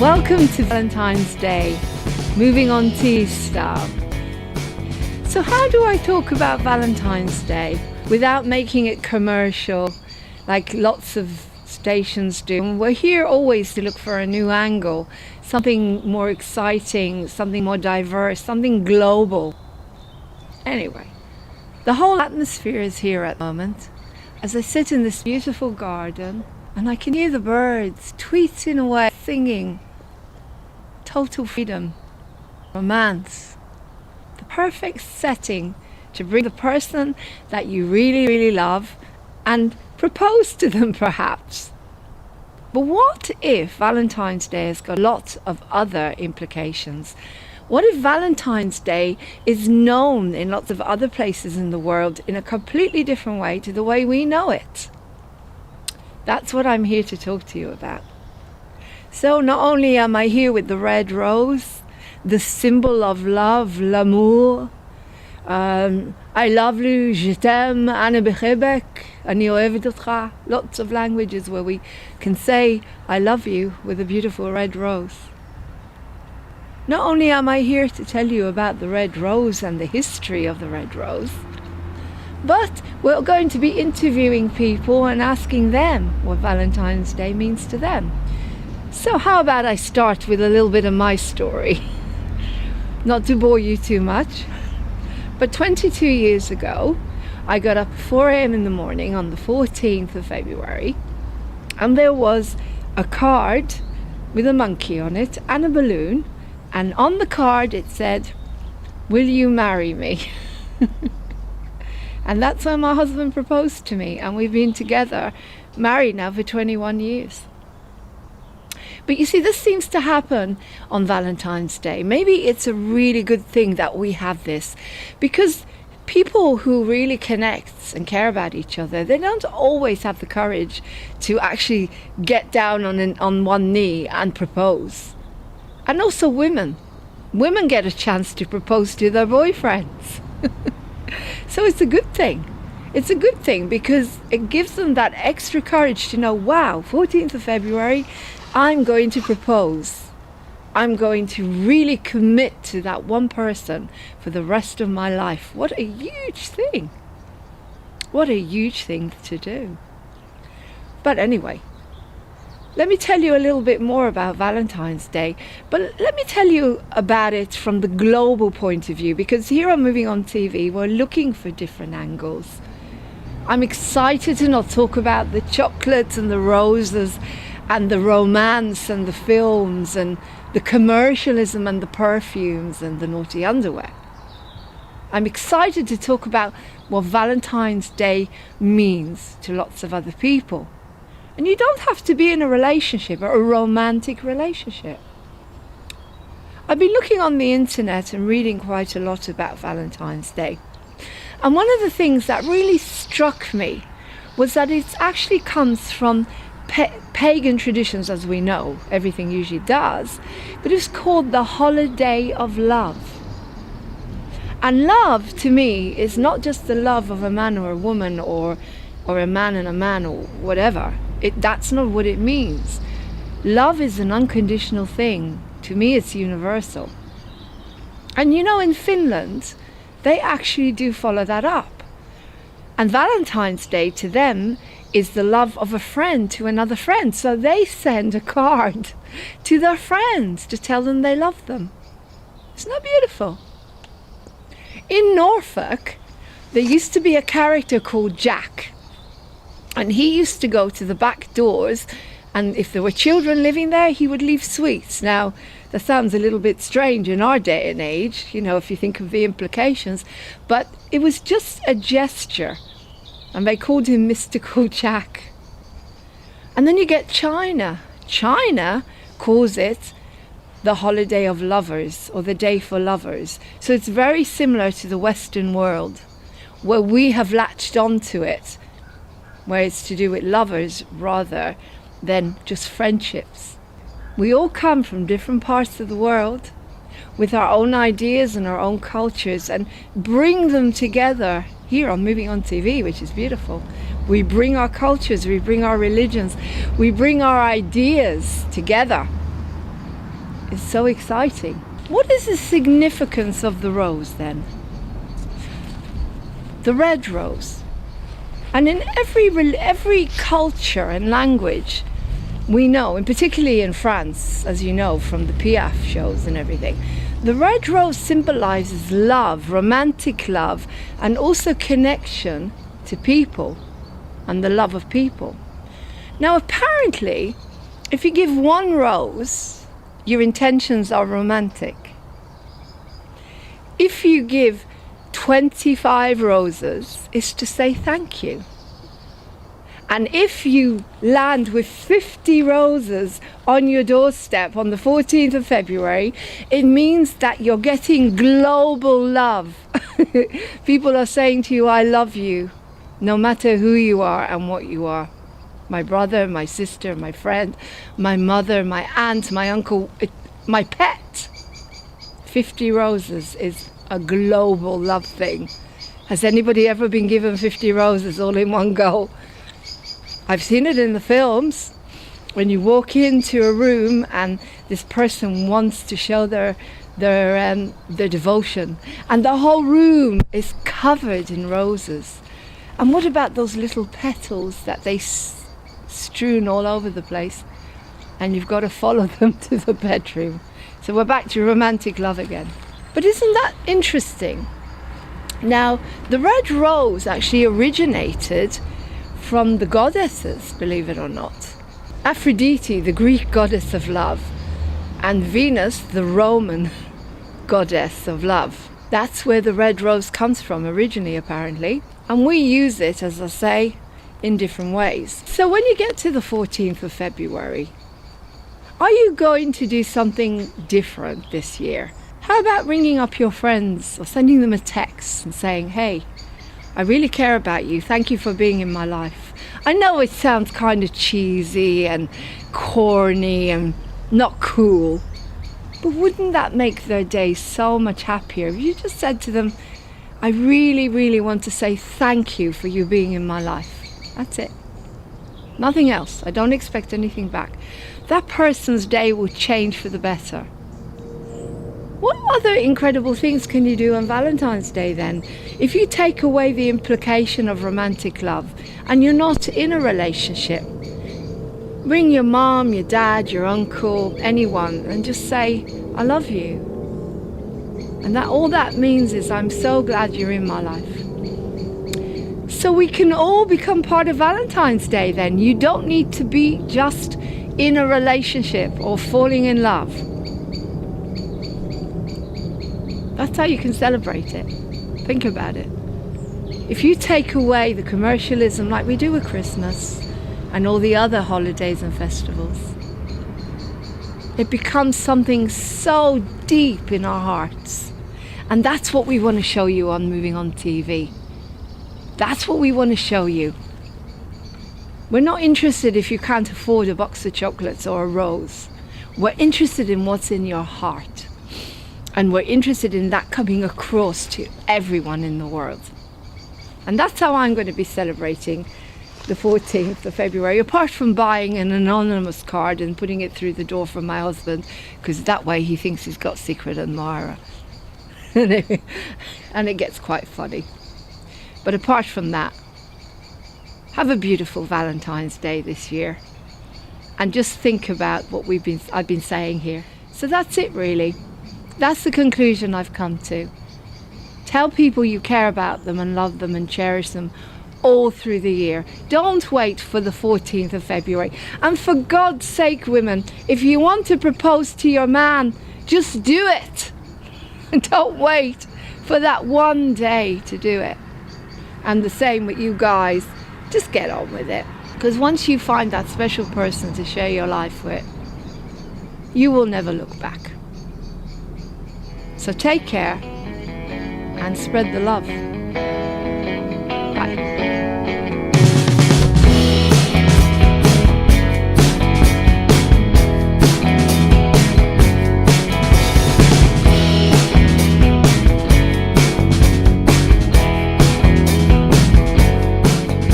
Welcome to Valentine's Day, moving on to stuff. So how do I talk about Valentine's Day without making it commercial like lots of stations do? And we're here always to look for a new angle, something more exciting, something more diverse, something global. Anyway, the whole atmosphere is here at the moment as I sit in this beautiful garden and I can hear the birds tweeting away, singing. Total freedom, romance, the perfect setting to bring the person that you really, really love and propose to them perhaps. But what if Valentine's Day has got lots of other implications? What if Valentine's Day is known in lots of other places in the world in a completely different way to the way we know it? That's what I'm here to talk to you about. So not only am I here with the red rose, the symbol of love, l'amour, I love you, je t'aime, אני בחבק, אני אוהבת אותך, lots of languages where we can say I love you with a beautiful red rose. Not only am I here to tell you about the red rose and the history of the red rose, but we're going to be interviewing people and asking them what Valentine's Day means to them. So how about I start with a little bit of my story? Not to bore you too much, but 22 years ago, I got up at 4 a.m. in the morning on the 14th of February, and there was a card with a monkey on it and a balloon, and on the card it said, "Will you marry me?" And that's when my husband proposed to me, and we've been together, married now for 21 years. But you see, this seems to happen on Valentine's Day. Maybe it's a really good thing that we have this, because people who really connect and care about each other, they don't always have the courage to actually get down on one knee and propose. And also women get a chance to propose to their boyfriends. So it's a good thing. It's a good thing because it gives them that extra courage to know, wow, 14th of February, I'm going to propose. I'm going to really commit to that one person for the rest of my life. What a huge thing. What a huge thing to do. But anyway, let me tell you a little bit more about Valentine's Day. But let me tell you about it from the global point of view, because here on Moving On TV, we're looking for different angles. I'm excited to not talk about the chocolates and the roses and the romance and the films and the commercialism and the perfumes and the naughty underwear. I'm excited to talk about what Valentine's Day means to lots of other people. And you don't have to be in a relationship or a romantic relationship. I've been looking on the internet and reading quite a lot about Valentine's Day. And one of the things that really struck me was that it actually comes from pagan traditions, as we know, everything usually does, but it's called the holiday of love. And love, to me, is not just the love of a man or a woman or a man and a man or whatever. That's not what it means. Love is an unconditional thing. To me, it's universal. And you know, in Finland, they actually do follow that up. And Valentine's Day to them is the love of a friend to another friend. So they send a card to their friends to tell them they love them. Isn't that beautiful? In Norfolk, there used to be a character called Jack. And he used to go to the back doors, and if there were children living there, he would leave sweets. Now, that sounds a little bit strange in our day and age, you know, if you think of the implications, but it was just a gesture. And they called him Mystical Jack. And then you get China. China calls it the holiday of lovers or the day for lovers. So it's very similar to the Western world, where we have latched onto it, where it's to do with lovers rather than just friendships. We all come from different parts of the world with our own ideas and our own cultures and bring them together here on Moving On TV, which is beautiful. We bring our cultures, we bring our religions, we bring our ideas together is so exciting. What is the significance of the rose then? The red rose. And in every culture and language, we know, and particularly in France, as you know from the Piaf shows and everything, the red rose symbolizes love, romantic love, and also connection to people and the love of people. Now, apparently, if you give one rose, your intentions are romantic. If you give 25 roses, it's to say thank you. And if you land with 50 roses on your doorstep on the 14th of February, it means that you're getting global love. People are saying to you, I love you, no matter who you are and what you are. My brother, my sister, my friend, my mother, my aunt, my uncle, my pet. 50 roses is a global love thing. Has anybody ever been given 50 roses all in one go? I've seen it in the films. When you walk into a room and this person wants to show their devotion, and the whole room is covered in roses. And what about those little petals that they strewn all over the place? And you've got to follow them to the bedroom. So we're back to romantic love again. But isn't that interesting? Now, the red rose actually originated from the goddesses, believe it or not. Aphrodite, the Greek goddess of love, and Venus, the Roman goddess of love. That's where the red rose comes from originally, apparently. And we use it, as I say, in different ways. So when you get to the 14th of February, are you going to do something different this year? How about ringing up your friends or sending them a text and saying, hey, I really care about you. Thank you for being in my life. I know it sounds kind of cheesy and corny and not cool, but wouldn't that make their day so much happier if you just said to them, I really, really want to say thank you for you being in my life. That's it. Nothing else. I don't expect anything back. That person's day will change for the better. What other incredible things can you do on Valentine's Day then? If you take away the implication of romantic love and you're not in a relationship, ring your mom, your dad, your uncle, anyone, and just say, I love you. And that all that means is I'm so glad you're in my life. So we can all become part of Valentine's Day then. You don't need to be just in a relationship or falling in love. That's how you can celebrate it. Think about it. If you take away the commercialism like we do with Christmas and all the other holidays and festivals, it becomes something so deep in our hearts. And that's what we want to show you on Moving on TV. That's what we want to show you. We're not interested if you can't afford a box of chocolates or a rose. We're interested in what's in your heart. And we're interested in that coming across to everyone in the world. And that's how I'm going to be celebrating the 14th of February, apart from buying an anonymous card and putting it through the door for my husband, because that way he thinks he's got secret admirer. And it gets quite funny. But apart from that, have a beautiful Valentine's Day this year. And just think about what I've been saying here. So that's it really. That's the conclusion I've come to. Tell people you care about them and love them and cherish them all through the year. Don't wait for the 14th of February. And for God's sake, women, if you want to propose to your man, just do it. Don't wait for that one day to do it. And the same with you guys. Just get on with it. Because once you find that special person to share your life with, you will never look back. So take care and spread the love.